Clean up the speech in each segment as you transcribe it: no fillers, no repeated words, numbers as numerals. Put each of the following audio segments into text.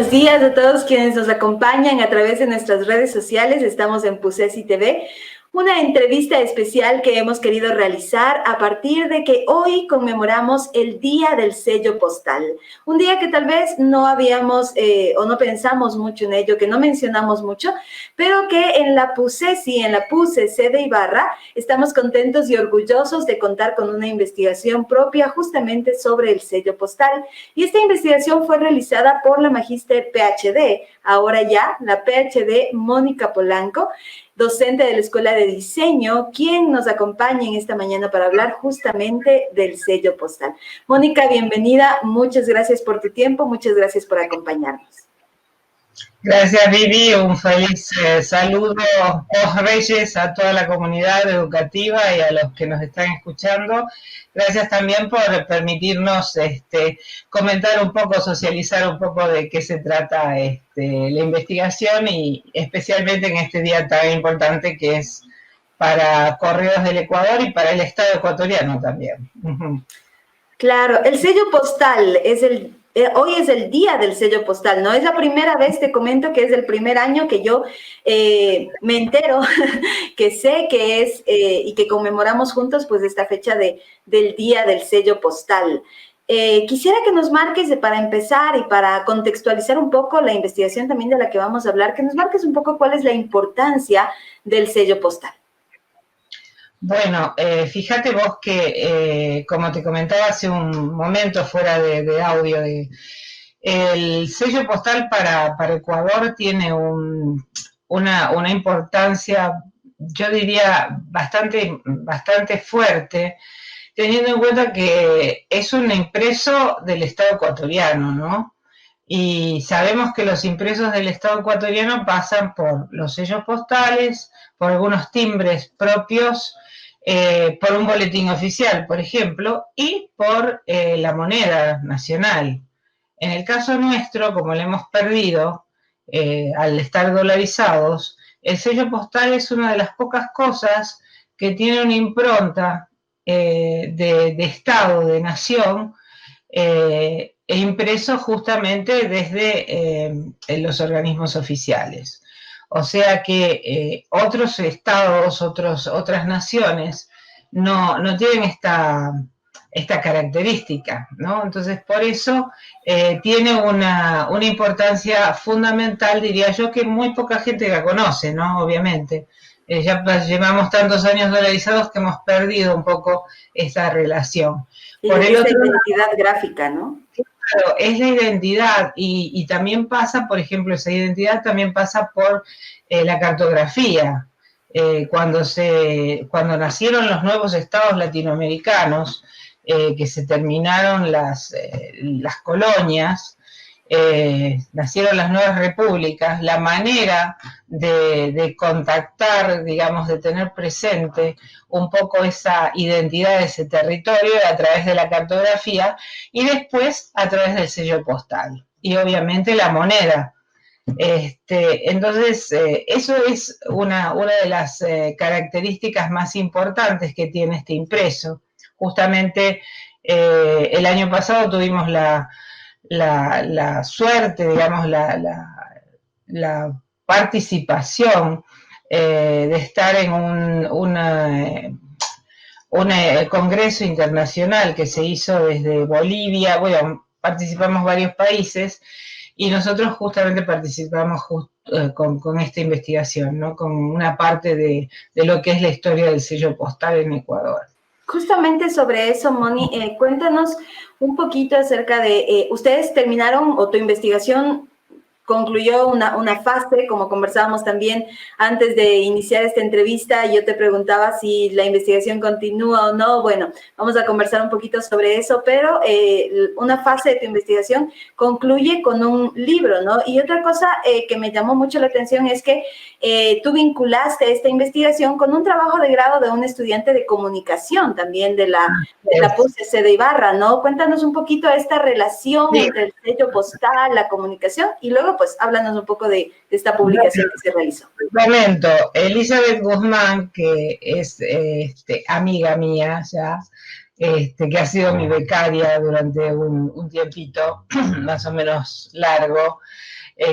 buenos días a todos quienes nos acompañan a través de nuestras redes sociales. Estamos en Pusesi TV, una entrevista especial que hemos querido realizar a partir de que hoy conmemoramos el Día del Sello Postal. Un día que tal vez no habíamos o no pensamos mucho en ello, que no mencionamos mucho, pero que en la Pusesi, en la PUSE sede Ibarra, estamos contentos y orgullosos de contar con una investigación propia justamente sobre el sello postal. Y esta investigación fue realizada por la magíster PhD, ahora ya la PhD Mónica Polanco, docente de la Escuela de Diseño, quien nos acompaña en esta mañana para hablar justamente del sello postal. Mónica, bienvenida. Muchas gracias por tu tiempo. Muchas gracias por acompañarnos. Gracias, Vivi. Un feliz saludo post-Reyes a toda la comunidad educativa y a los que nos están escuchando. Gracias también por permitirnos comentar un poco, socializar un poco de qué se trata la investigación y especialmente en este día tan importante que es para Correos del Ecuador y para el Estado ecuatoriano también. Claro, el sello postal es hoy es el día del sello postal, ¿no? Es la primera vez, te comento que es el primer año que yo me entero, que sé que es y que conmemoramos juntos pues esta fecha del día del sello postal. Quisiera que nos marques, para empezar y para contextualizar un poco la investigación también de la que vamos a hablar, que nos marques un poco cuál es la importancia del sello postal. Bueno, fíjate vos que, como te comentaba hace un momento fuera de audio, el sello postal para Ecuador tiene una importancia, yo diría, bastante fuerte, teniendo en cuenta que es un impreso del Estado ecuatoriano, ¿no? Y sabemos que los impresos del Estado ecuatoriano pasan por los sellos postales, por algunos timbres propios, por un boletín oficial, por ejemplo, y por la moneda nacional. En el caso nuestro, como lo hemos perdido, al estar dolarizados, el sello postal es una de las pocas cosas que tiene una impronta de Estado, de nación, e impreso justamente desde los organismos oficiales. O sea que otros estados, otras naciones no tienen esta característica, ¿no? Entonces, por eso tiene una importancia fundamental, diría yo, que muy poca gente la conoce, ¿no? Obviamente. Ya llevamos tantos años dolarizados que hemos perdido un poco esa relación. Y por esa identidad gráfica, ¿no? Claro, es la identidad y también pasa, por ejemplo, esa identidad también pasa por la cartografía. Cuando nacieron los nuevos estados latinoamericanos, que se terminaron las colonias, nacieron las nuevas repúblicas, la manera de contactar, digamos, de tener presente un poco esa identidad de ese territorio a través de la cartografía y después a través del sello postal y obviamente la moneda. Entonces, eso es una de las características más importantes que tiene este impreso. Justamente el año pasado tuvimos la suerte, digamos, la participación de estar en un congreso internacional que se hizo desde Bolivia. Bueno, participamos varios países y nosotros justamente participamos con esta investigación, ¿no? Con una parte de lo que es la historia del sello postal en Ecuador. Justamente sobre eso, Moni, cuéntanos un poquito acerca de, ustedes terminaron o tu investigación concluyó una fase, como conversábamos también antes de iniciar esta entrevista, yo te preguntaba si la investigación continúa o no. Bueno, vamos a conversar un poquito sobre eso, pero una fase de tu investigación concluye con un libro, ¿no? Y otra cosa que me llamó mucho la atención es que tú vinculaste esta investigación con un trabajo de grado de un estudiante de comunicación también de la PUSE de Ibarra, ¿no? Cuéntanos un poquito esta relación entre el sello postal, la comunicación y luego pues háblanos un poco de esta publicación que se realizó. Momento, Elizabeth Guzmán, que es amiga mía ya, que ha sido mi becaria durante un tiempito más o menos largo,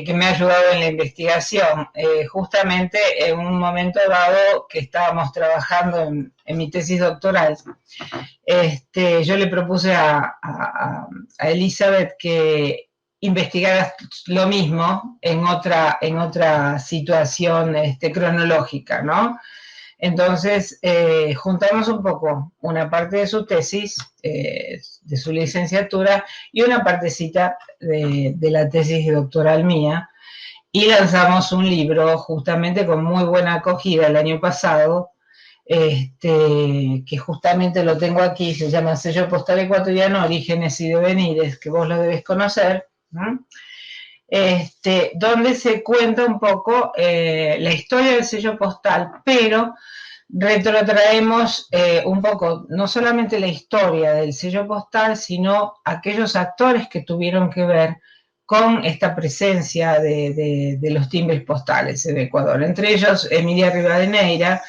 que me ha ayudado en la investigación. Justamente en un momento dado que estábamos trabajando en mi tesis doctoral, yo le propuse a Elizabeth que investigara lo mismo en otra situación cronológica, ¿no? Entonces, juntamos un poco una parte de su tesis, de su licenciatura, y una partecita de la tesis doctoral mía, y lanzamos un libro justamente con muy buena acogida el año pasado, que justamente lo tengo aquí, se llama Sello Postal Ecuatoriano, Orígenes y Devenires, que vos lo debes conocer, ¿no? Donde se cuenta un poco la historia del sello postal, pero retrotraemos un poco, no solamente la historia del sello postal, sino aquellos actores que tuvieron que ver con esta presencia de los timbres postales en Ecuador. Entre ellos, Emilia Rivadeneira,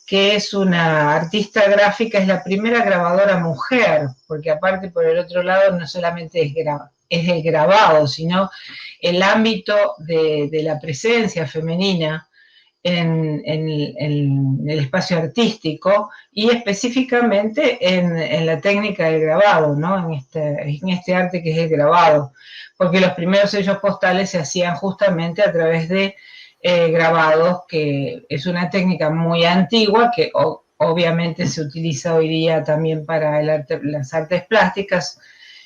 que es una artista gráfica, es la primera grabadora mujer, porque aparte por el otro lado no solamente es el grabado, sino el ámbito de la presencia femenina en el espacio artístico y específicamente en la técnica del grabado, ¿no? En este arte que es el grabado, porque los primeros sellos postales se hacían justamente a través de grabados, que es una técnica muy antigua que obviamente se utiliza hoy día también para las artes plásticas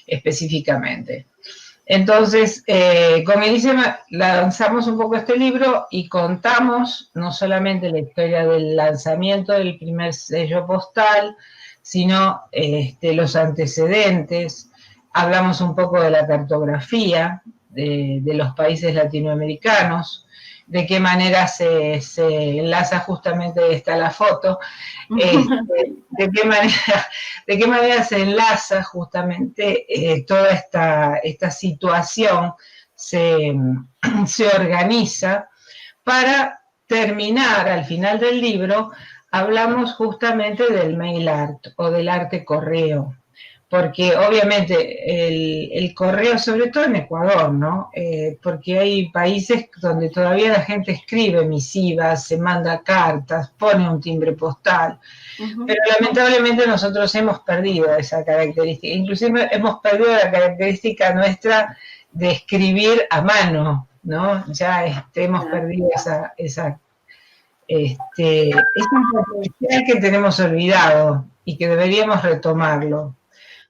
específicamente. Entonces, con Elisa lanzamos un poco este libro y contamos no solamente la historia del lanzamiento del primer sello postal, sino los antecedentes. Hablamos un poco de la cartografía de los países latinoamericanos, de qué manera se enlaza, justamente está la foto, de qué manera se enlaza justamente toda esta situación, se organiza para terminar. Al final del libro hablamos justamente del mail art o del arte correo, porque obviamente el correo, sobre todo en Ecuador, ¿no? Porque hay países donde todavía la gente escribe misivas, se manda cartas, pone un timbre postal, pero lamentablemente nosotros hemos perdido esa característica, inclusive hemos perdido la característica nuestra de escribir a mano, ¿no? Ya hemos perdido esa potencial que tenemos olvidado y que deberíamos retomarlo,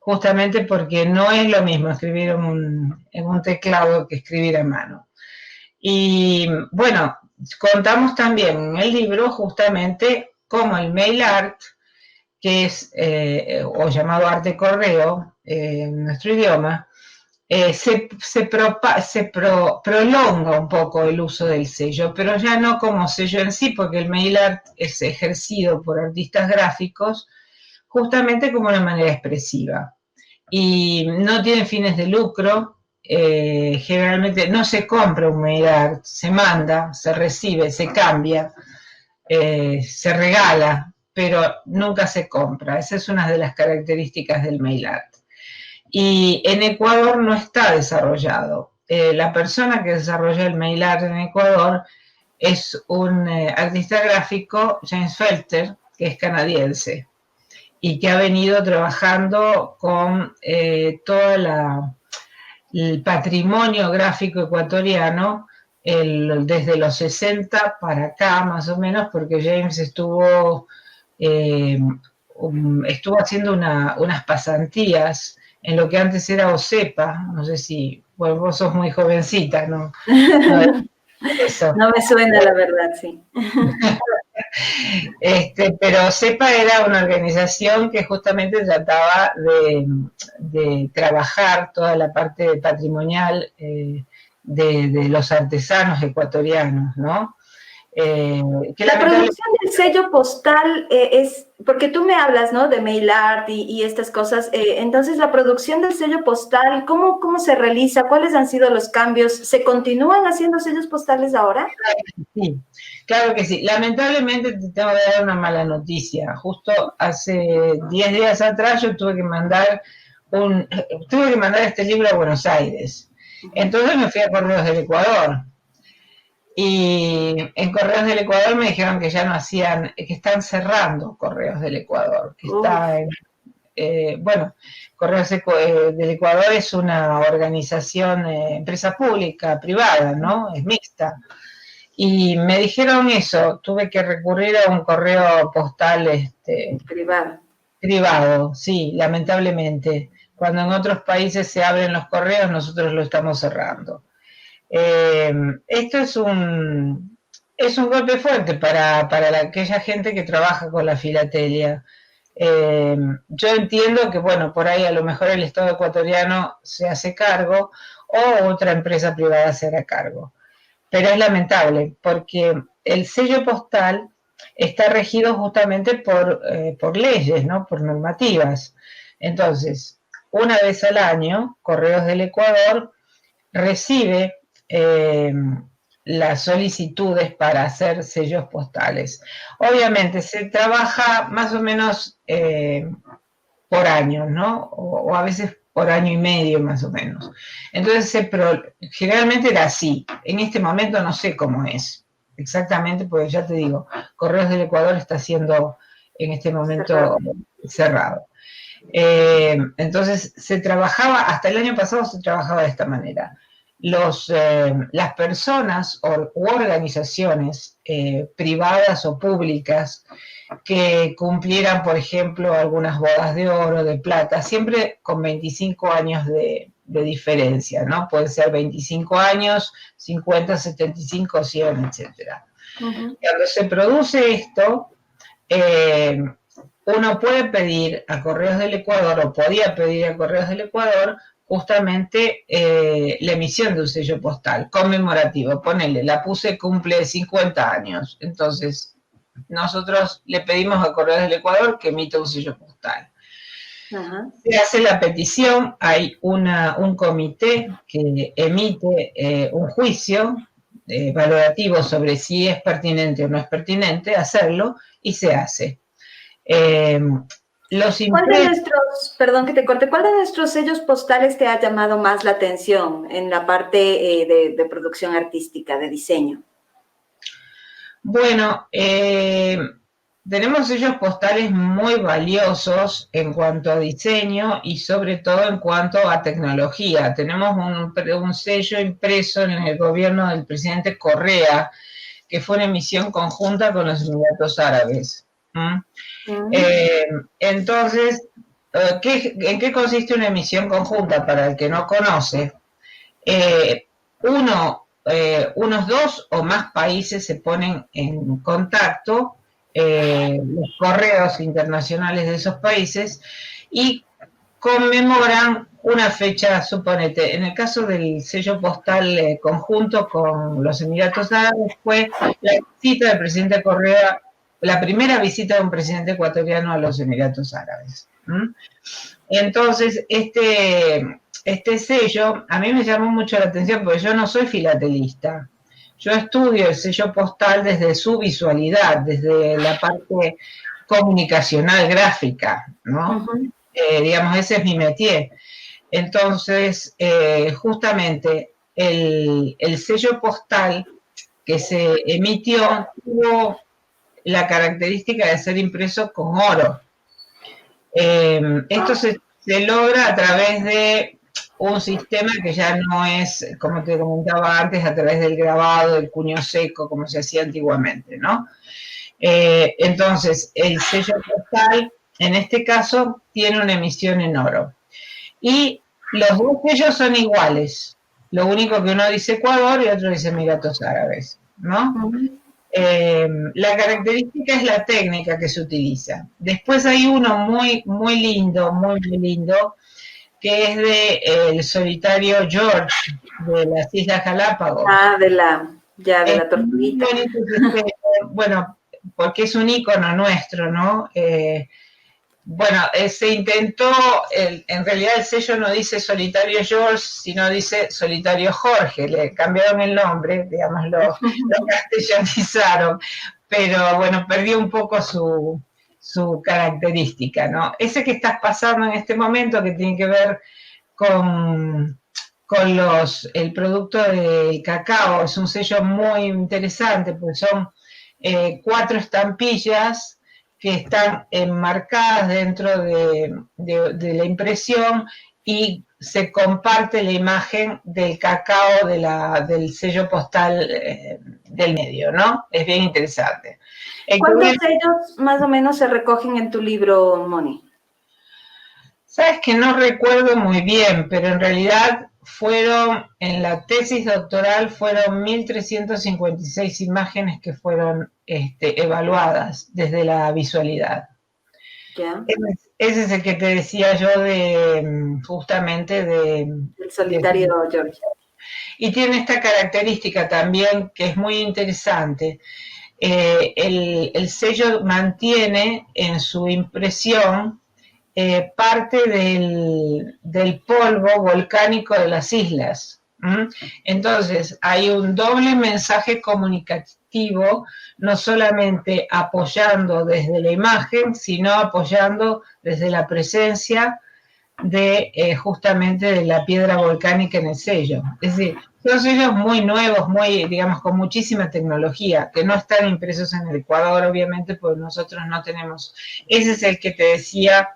justamente porque no es lo mismo escribir en un teclado que escribir a mano. Y bueno, contamos también en el libro justamente cómo el mail art, que es, o llamado arte correo en nuestro idioma, prolonga un poco el uso del sello, pero ya no como sello en sí, porque el mail art es ejercido por artistas gráficos justamente como una manera expresiva. Y no tiene fines de lucro, generalmente no se compra un mail art, se manda, se recibe, se cambia, se regala, pero nunca se compra. Esa es una de las características del mail art. Y en Ecuador no está desarrollado. La persona que desarrolló el mail art en Ecuador es un artista gráfico, James Felter, que es canadiense, y que ha venido trabajando con todo el patrimonio gráfico ecuatoriano desde los 60 para acá, más o menos, porque James estuvo haciendo unas pasantías en lo que antes era OCEPA. No sé si, bueno, vos sos muy jovencita, ¿no? Eso. No me suena, la verdad, sí. Pero CEPA era una organización que justamente trataba de trabajar toda la parte patrimonial de los artesanos ecuatorianos, ¿no? La producción del sello postal es, porque tú me hablas, ¿no?, de mail art y estas cosas, entonces la producción del sello postal, ¿cómo se realiza? ¿Cuáles han sido los cambios? ¿Se continúan haciendo sellos postales ahora? Sí, claro que sí. Lamentablemente te tengo que dar una mala noticia. Justo hace 10 días atrás yo tuve que mandar este libro a Buenos Aires. Entonces me fui a Correos del Ecuador. Y en Correos del Ecuador me dijeron que ya no hacían, que están cerrando Correos del Ecuador, que está en, bueno, Correos del Ecuador es una organización, empresa pública, privada, ¿no? Es mixta. Y me dijeron eso, tuve que recurrir a un correo postal privado, sí, lamentablemente. Cuando en otros países se abren los correos, nosotros lo estamos cerrando. Esto es un golpe fuerte para aquella gente que trabaja con la filatelia. Yo entiendo que, bueno, por ahí a lo mejor el Estado ecuatoriano se hace cargo o otra empresa privada se hará cargo. Pero es lamentable porque el sello postal está regido justamente por leyes, ¿no? Por normativas. Entonces, una vez al año, Correos del Ecuador recibe las solicitudes para hacer sellos postales. Obviamente se trabaja más o menos por años, ¿no? O a veces por año y medio más o menos. Entonces, generalmente era así. En este momento no sé cómo es exactamente, porque ya te digo, Correos del Ecuador está siendo en este momento cerrado. Entonces, se trabajaba, hasta el año pasado se trabajaba de esta manera. Las personas u organizaciones privadas o públicas que cumplieran, por ejemplo, algunas bodas de oro, de plata, siempre con 25 años de diferencia, ¿no? Pueden ser 25 años, 50, 75, 100, etc. Cuando se produce esto, uno puede pedir a Correos del Ecuador, o podía pedir a Correos del Ecuador, justamente la emisión de un sello postal conmemorativo. Ponele, la PUSE cumple 50 años, entonces nosotros le pedimos a Correos del Ecuador que emita un sello postal. Se hace la petición, hay un comité que emite un juicio valorativo sobre si es pertinente o no es pertinente hacerlo, y se hace. ¿Cuál de nuestros, perdón que te corte, cuál de nuestros sellos postales te ha llamado más la atención en la parte de producción artística, de diseño? Bueno, tenemos sellos postales muy valiosos en cuanto a diseño y sobre todo en cuanto a tecnología. Tenemos un sello impreso en el gobierno del presidente Correa, que fue una emisión conjunta con los Emiratos Árabes. Entonces, ¿en qué consiste una emisión conjunta? Para el que no conoce, unos 2 o más países se ponen en contacto, los correos internacionales de esos países, y conmemoran una fecha, suponete, en el caso del sello postal conjunto con los Emiratos Árabes, fue la visita del presidente Correa, la primera visita de un presidente ecuatoriano a los Emiratos Árabes. Entonces, este sello a mí me llamó mucho la atención porque yo no soy filatelista. Yo estudio el sello postal desde su visualidad, desde la parte comunicacional gráfica, ¿no? Digamos, ese es mi métier. Entonces, justamente el sello postal que se emitió tuvo la característica de ser impreso con oro. Esto se logra a través de un sistema que ya no es, como te comentaba antes, a través del grabado, del cuño seco, como se hacía antiguamente, ¿no? Entonces, el sello postal, en este caso, tiene una emisión en oro. Y los dos sellos son iguales. Lo único que uno dice Ecuador y otro dice Emiratos Árabes, ¿no? La característica es la técnica que se utiliza. Después hay uno muy lindo, que es de el solitario George, de las Islas Galápagos. De la tortuguita. Bueno, porque es un ícono nuestro, ¿no? Bueno, se intentó, en realidad el sello no dice solitario George, sino dice solitario Jorge, le cambiaron el nombre, digamos, lo castellanizaron, pero bueno, perdió un poco su característica, ¿no? Ese que estás pasando en este momento, que tiene que ver con con el producto del cacao. Es un sello muy interesante, porque son 4 estampillas que están enmarcadas dentro de la impresión y se comparte la imagen del cacao del sello postal del medio, ¿no? Es bien interesante. ¿Cuántos sellos más o menos se recogen en tu libro, Moni? Sabes que no recuerdo muy bien, pero en realidad en la tesis doctoral fueron 1.356 imágenes que fueron evaluadas desde la visualidad. ¿Ya? Ese es el que te decía yo justamente El solitario George. Y tiene esta característica también que es muy interesante. El sello mantiene en su impresión parte del polvo volcánico de las islas. Entonces, hay un doble mensaje comunicativo, no solamente apoyando desde la imagen, sino apoyando desde la presencia de justamente de la piedra volcánica en el sello. Es decir, son sellos muy nuevos, digamos, con muchísima tecnología, que no están impresos en el Ecuador, obviamente, porque nosotros no tenemos. Ese es el que te decía,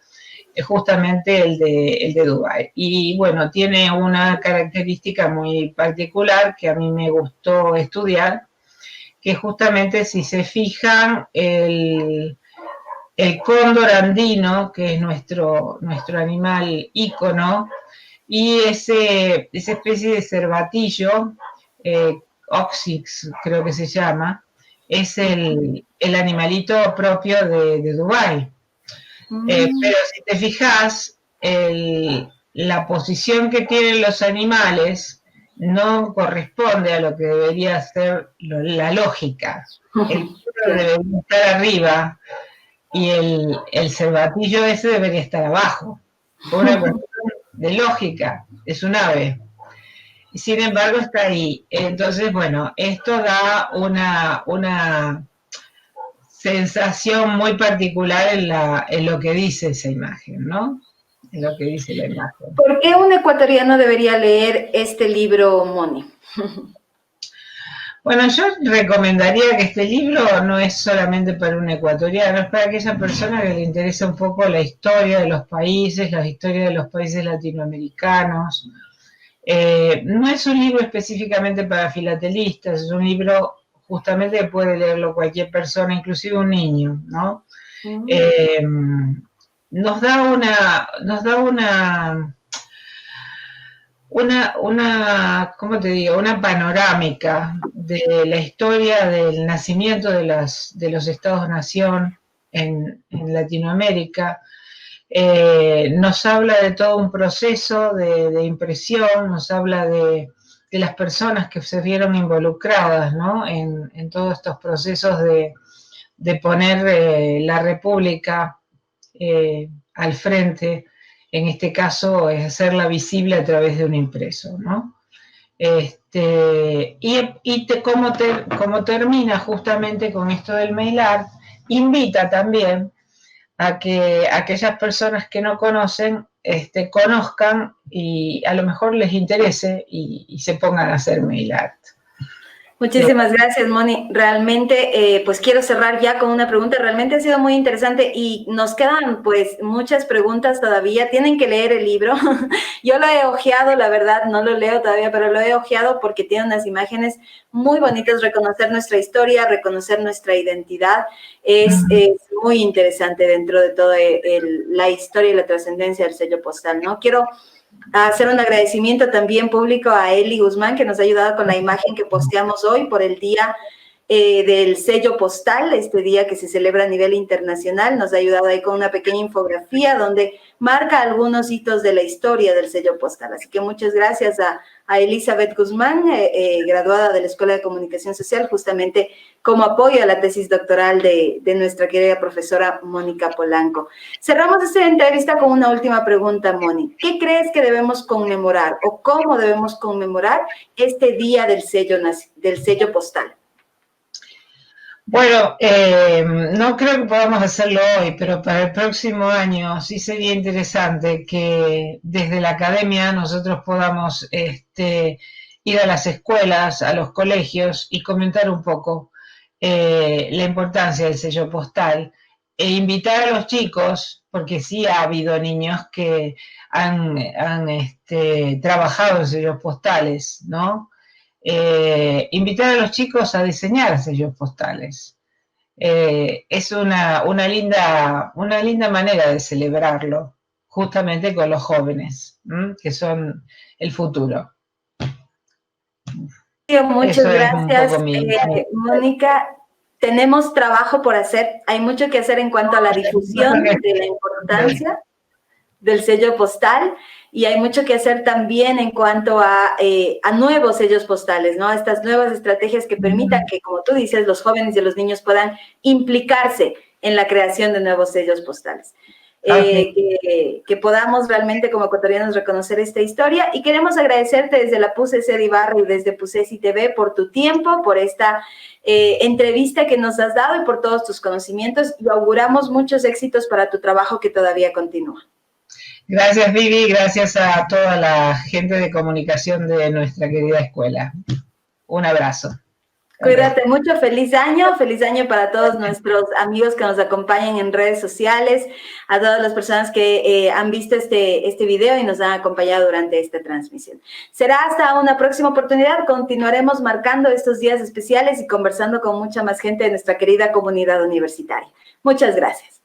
justamente el de Dubái. Y bueno, tiene una característica muy particular que a mí me gustó estudiar, que justamente, si se fijan, el cóndor andino, que es nuestro animal ícono, y esa especie de cervatillo, Oxyx creo que se llama, es el animalito propio de Dubái. Pero si te fijas, la posición que tienen los animales no corresponde a lo que debería ser la lógica. El perro debería estar arriba y el cervatillo ese debería estar abajo. Por una cuestión de lógica, es un ave. Sin embargo, está ahí. Entonces, bueno, esto da una sensación muy particular en lo que dice esa imagen, ¿no? En lo que dice la imagen. ¿Por qué un ecuatoriano debería leer este libro, Moni? Bueno, yo recomendaría que este libro no es solamente para un ecuatoriano, es para aquella persona que le interesa un poco la historia de los países, la historia de los países latinoamericanos. No es un libro específicamente para filatelistas, es un libro justamente que puede leerlo cualquier persona, inclusive un niño, ¿no? Nos da ¿cómo te digo? Una panorámica de la historia del nacimiento de los Estados-nación en Latinoamérica. Nos habla de todo un proceso de impresión, nos habla de las personas que se vieron involucradas, ¿no? en todos estos procesos de poner la República al frente. En este caso, es hacerla visible a través de un impreso, ¿no? Como termina justamente con esto del mail art, invita también a que aquellas personas que no conocen conozcan y a lo mejor les interese y se pongan a hacer mail art. Muchísimas gracias, Moni. Realmente, pues quiero cerrar ya con una pregunta. Realmente ha sido muy interesante y nos quedan pues muchas preguntas todavía. Tienen que leer el libro. Yo lo he hojeado, la verdad, no lo leo todavía, pero lo he hojeado porque tiene unas imágenes muy bonitas. Reconocer nuestra historia, reconocer nuestra identidad es muy interesante dentro de toda la historia y la trascendencia del sello postal, ¿no? Quiero hacer un agradecimiento también público a Eli Guzmán, que nos ha ayudado con la imagen que posteamos hoy por el día del sello postal, este día que se celebra a nivel internacional. Nos ha ayudado ahí con una pequeña infografía donde marca algunos hitos de la historia del sello postal. Así que muchas gracias a Elizabeth Guzmán, graduada de la Escuela de Comunicación Social, justamente como apoyo a la tesis doctoral de nuestra querida profesora Mónica Polanco. Cerramos esta entrevista con una última pregunta, Moni. ¿Qué crees que debemos conmemorar o cómo debemos conmemorar este día del sello postal? Bueno, no creo que podamos hacerlo hoy, pero para el próximo año sí sería interesante que desde la academia nosotros podamos ir a las escuelas, a los colegios y comentar un poco la importancia del sello postal e invitar a los chicos, porque sí ha habido niños que han trabajado en sellos postales, ¿no? Invitar a los chicos a diseñar sellos postales. Es una linda manera de celebrarlo, justamente con los jóvenes, que son el futuro. Muchas gracias, Mónica. Tenemos trabajo por hacer. Hay mucho que hacer en cuanto a la difusión de la importancia del sello postal, y hay mucho que hacer también en cuanto a nuevos sellos postales, ¿no? A estas nuevas estrategias que permitan que, como tú dices, los jóvenes y los niños puedan implicarse en la creación de nuevos sellos postales. Que podamos realmente como ecuatorianos reconocer esta historia, y queremos agradecerte desde la PUCC de Ibarra y desde Pusesi TV por tu tiempo, por esta entrevista que nos has dado y por todos tus conocimientos, y auguramos muchos éxitos para tu trabajo que todavía continúa. Gracias, Vivi, gracias a toda la gente de comunicación de nuestra querida escuela. Un abrazo. Cuídate mucho, feliz año para todos nuestros amigos que nos acompañan en redes sociales, a todas las personas que han visto este video y nos han acompañado durante esta transmisión. Será hasta una próxima oportunidad, continuaremos marcando estos días especiales y conversando con mucha más gente de nuestra querida comunidad universitaria. Muchas gracias.